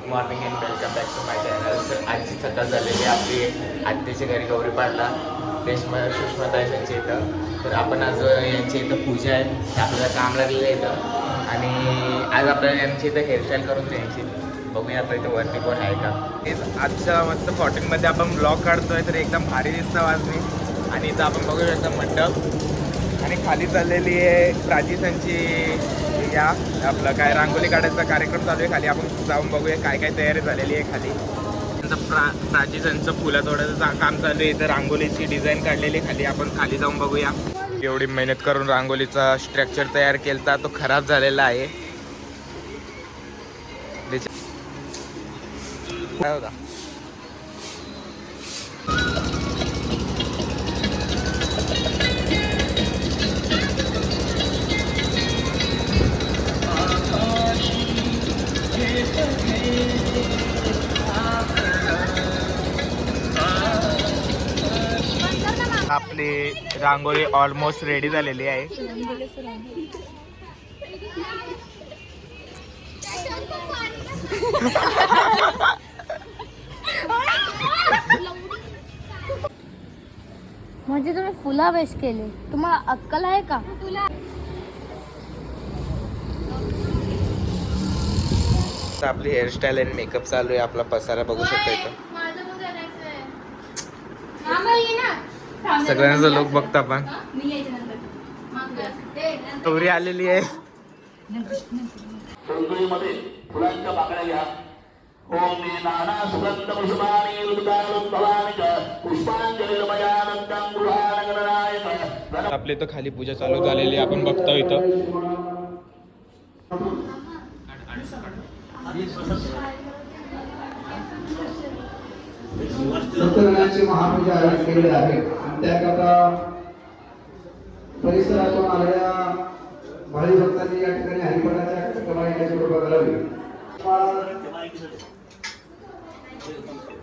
Morning and welcome back to my channel. तर आजची सकाळ झालेली आहे आपली आत्याच्या घरी गौरीपाडला सुषमाताईंच्या इथं. तर आपण आज यांच्या इथं पूजा आहे, आपल्याला काम लागलेलं आहे इथं. आणि आज आपल्याला यांची इथं हेअरस्टाईल करून द्यायची. बघूया आता इथं वरती कोण आहे का. तेच आजच्या मस्त फॉर्टिंगमध्ये आपण ब्लॉग काढतोय, तर एकदम भारी दिसतं वाजनी. आणि इथं आपण बघूया एकदम मंडप आणि खाली चाललेली आहे प्राचीसांची या आपलं काय रांगोली काढायचा कार्यक्रम चालू आहे खाली. आपण जाऊन बघूया काय काय तयारी झालेली आहे खाली. त्यांचं प्राचीसांचं फुलं तोडायचं काम चालू आहे. इथं रांगोलीची डिझाईन काढलेली आहे खाली. आपण खाली जाऊन बघूया. एवढी मेहनत करून रांगोलीचा स्ट्रक्चर तयार केला, तो खराब झालेला आहे. काय होता आपली रांगोळी ऑलमोस्ट रेडी झालेली आहे. म्हणजे तुम्ही फुला वेस्ट केले, तुम्हाला अक्कल आहे का? आपली हेअरस्टाईल आणि मेकअप चालू आहे. आपला पसारा बघू शकता इथं. सगळ्यांचा लोक बघतो आपण. गौरी आलेली आहे. फुलांच्या पाकळ्या घ्या. ओम नाना सुगंध पुष्पाणि उद्गारोद्भवानि च पुष्पांजलिर्मयानंदं गृहाणगणनायक. आपले इथं खाली पूजा चालू झालेली आहे, आपण बघतो इथं. सत्यनारायणाची महापूजा आयोजित केलेली आहे. त्याकरता परिसरातून आलेल्या भावी भक्तांनी या ठिकाणी हरिपाठाच्या कमाईची कृपा करावी.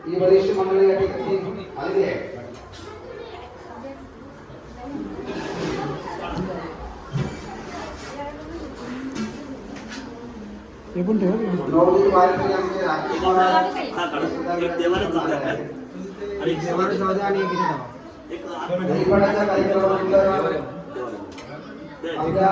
ही बरीचशी मंडळी या ठिकाणी आलेली आहे. नवदीप वारकरी आमचे राकेश महाराज हरिपाठाच्या कार्यक्रमानंतर आपल्या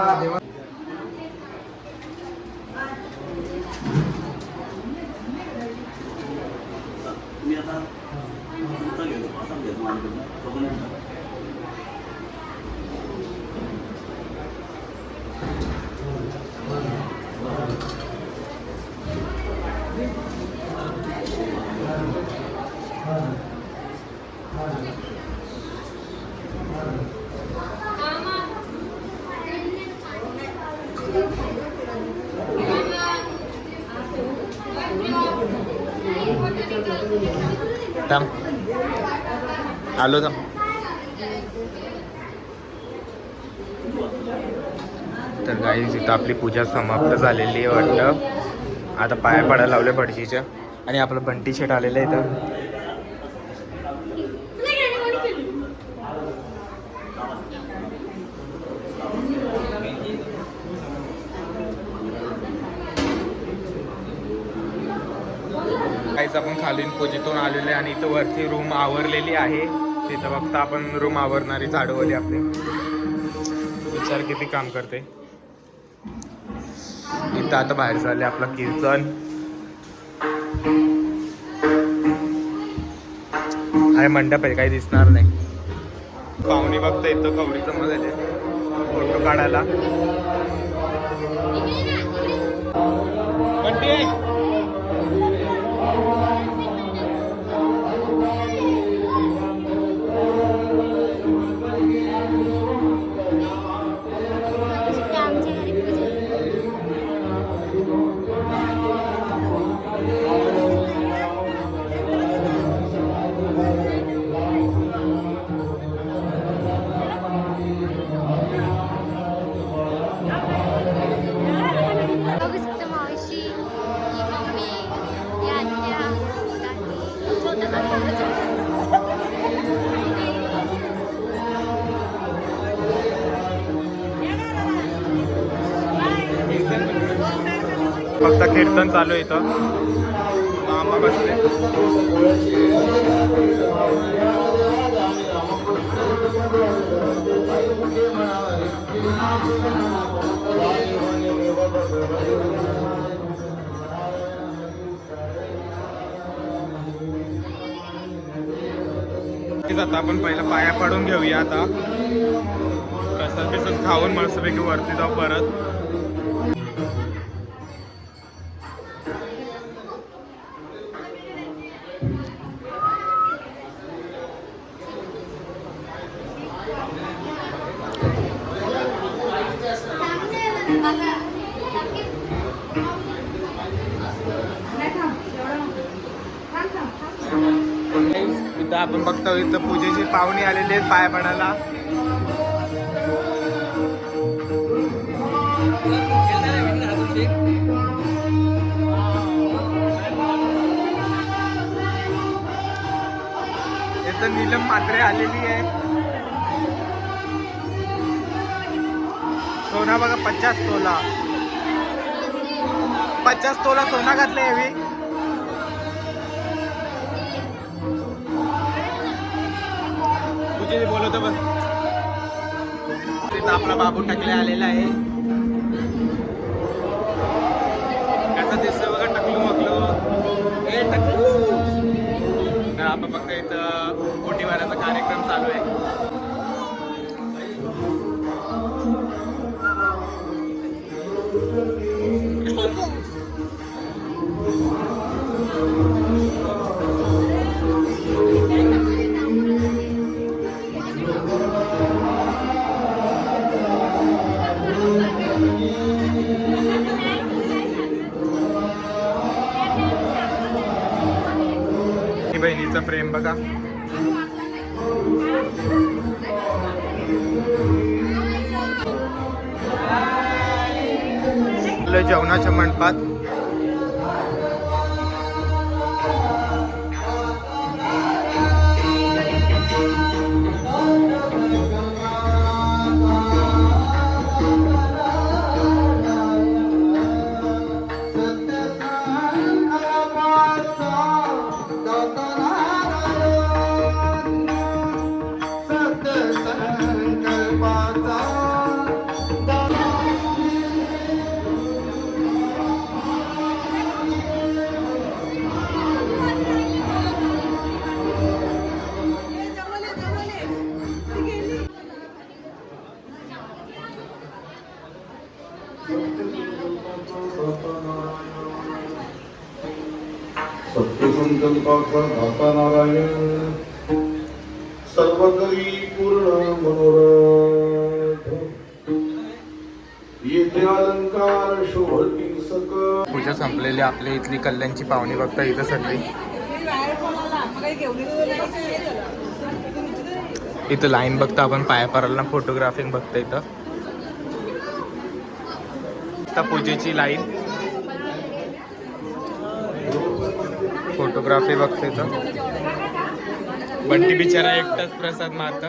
आलो तर गाईज इथं आपली पूजा समाप्त झालेली आहे वाटतं. आता पाया पडायला लावले भटजीच्या. आणि आपलं बंटी शेट आलेलं आहे इथं. काहीच आपण खालीन पूजेतून आलेले आणि इथं वरती रूम आवरलेली आहे. तिथं बघता आपण रूम आवरणारी झाडूवाली आपली. विचार किती काम करते. इथं आता बाहेर चालले आपलं कीर्तन. अरे मंडप आहे, काही दिसणार नाही. पाहुणे बघता इथं कवडी जमा झाले फोटो काढायला. फक्त कीर्तन चालू आहे इथं. बाबा बसले. आता आपण पहिला पाया पडून घेऊया. आता प्रसाद बिसाद खाऊन मस्तपैकी वरती जाऊ परत. इथं आपण बघतो इथं पूजेची पाहुणे आलेली आहेत पाया पडायला. इथं नीलम मात्रे आलेली आहे. सोना बघा 50 तोला 50 तोला सोना घातले हेवी. तुझे बोलवतो बघ. तिथं आपला बाबू टकले आलेला आहे. कसा दिसतोय बघा टकलू मकलू. ए टकलू. तर आपण फक्त इथं ओटीवाऱ्याचा कार्यक्रम चालू आहे. बहिणीचं प्रेम बघा. जेवणाच्या मंडपात सत्यसंकल्पाचा दाता नारायण सर्वकरी पूर्ण मनोरथ येथे अलंकार शोभती सकळ. पूजा संपलेली. आपल्या इथली कल्याणची पाहुणी बघता इथं सगळी. इथं लाईन बघता आपण पाया पडायला. फोटोग्राफिंग बघता इथं पूजेची लाईन. फोटोग्राफी बघते तर बंटी बिचारा एकटाच प्रसाद मारता.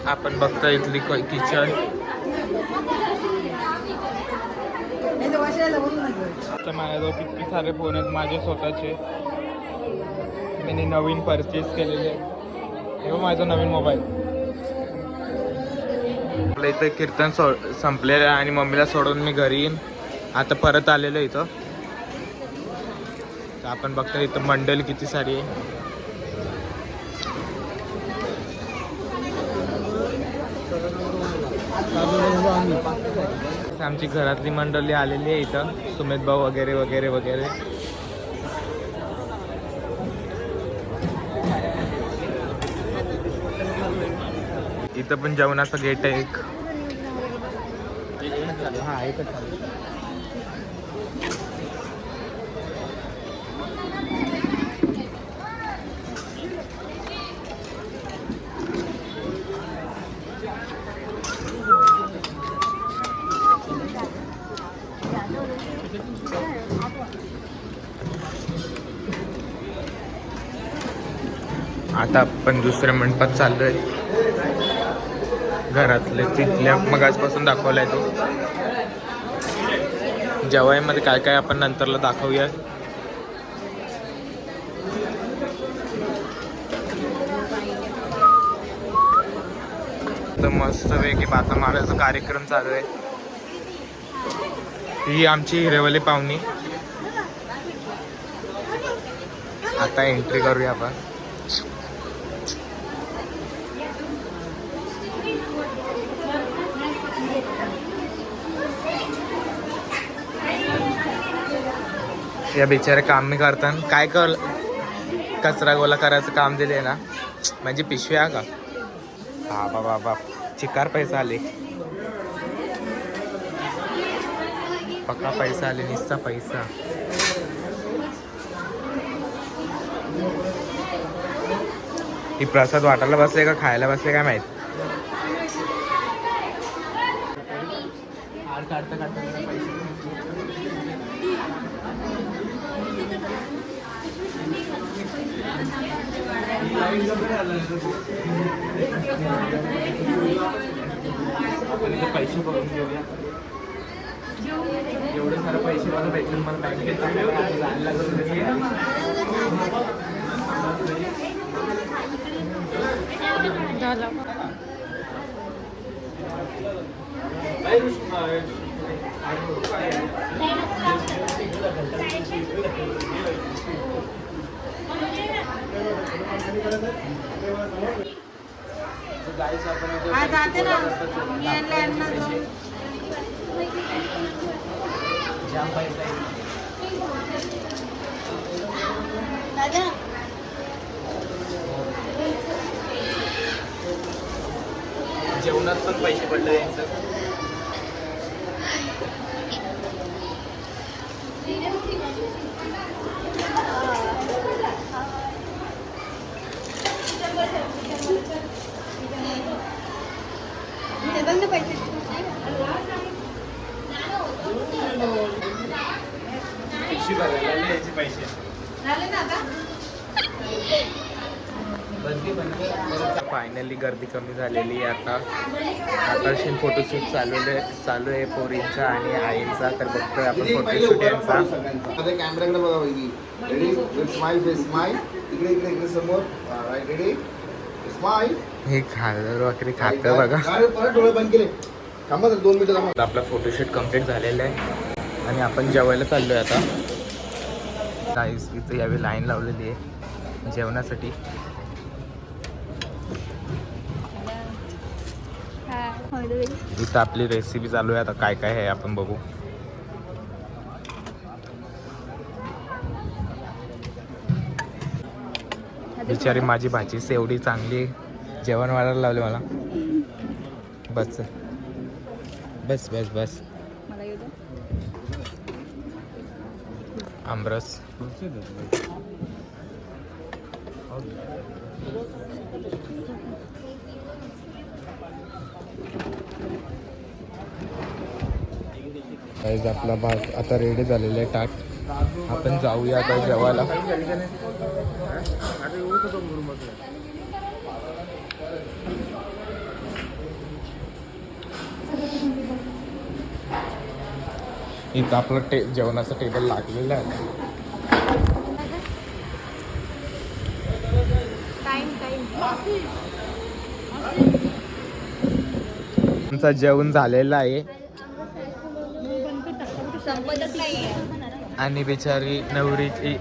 आपण बघता इथली किचन. तर माझ्याजवळ किती सारे फोन आहेत माझे स्वतःचे. मी नवीन परचेस केलेले. हे माझा नवीन मोबाईल. आपल्या इथं कीर्तन संपलेलं आहे आणि मम्मीला सोडून मी घरी येईन. आता परत आलेलो इथं. तर आपण बघता इथं मंडळी किती सारी आहे. आमची घरातली मंडळी आलेली आहे इथं. सुमित भाऊ वगैरे वगैरे वगैरे. इथं पण जेवणाचं गेट आहे एक. हा एकच चालू. आता आपण दुसऱ्या मंडपात चाललोय. घरातले तिथल्या मग आजपासून दाखवलाय तो. जेवायमध्ये काय काय आपण नंतरला दाखवूया. तर मस्तपैकी बाता मारायचा कार्यक्रम चालू आहे. ही आमची हिरेवाली पाहुणी. आता एंट्री करूया आपण. या बिचारे काम मी करताना काय कर कचरा गोळा करायचं काम दिले ना, म्हणजे पिशव्या का हा बाबा बाप चिकार पैसा आले. पक्का पैसा आले, निस्ता पैसा. ही प्रसाद वाटायला बसले का खायला बसले काय माहित. आपण इथे पैसे बघून घेऊया. एवढे सारे पैसे मला भेटले मला बँकेत जाते ना जाम पैसा आहे. जेवणात पण पैसे पडले यांचं. पैसे फायनली गर्दी कमी झालेली आहे. आता आकर्षण फोटोशूट चालू आहे पोरींचा आणि आईंचा. तर बघतोय आपण फोटोशूट यांचा. कॅमेराकडे बघा वहिनी. Ready smile face smile. इकडे इकडे इकडे समोर. Right ready smile. हे खाल्लं वगैरे खातं बघा. परत डोळे बंद केले. थांबा 2 मिनिटं थांबा. आपला फोटोशूट कम्प्लीट झालेला आहे आणि आपण जेवायला चाललोय आता. गाईस इथं यावेळी लाईन लावलेली आहे जेवणासाठी. इथं आपली रेसिपी चालू आहे. आता काय काय आहे आपण बघू. बिचारी माझी भाजीच एवढी चांगली जेवण वाढायला लावले मला. बस बस बस बस. आमरस आपला भात आता रेडी झालेला आहे. ताट आपण जाऊया आता जेवायला. इथं आपलं जेवणाचं टेबल लागलेलं आहे. आमचं जेवण झालेलं आहे आणि बिचारी नवरीची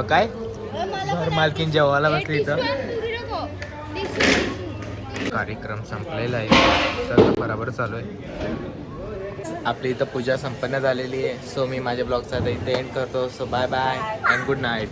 काय घरमालकीन जेवायला बसली. इथं कार्यक्रम संपलेला आहे. सगळं बरोबर चालू आहे. आपली इथं पूजा संपन्न झालेली आहे. सो मी माझ्या ब्लॉगचा इथे एंड करतो. So bye bye and good night.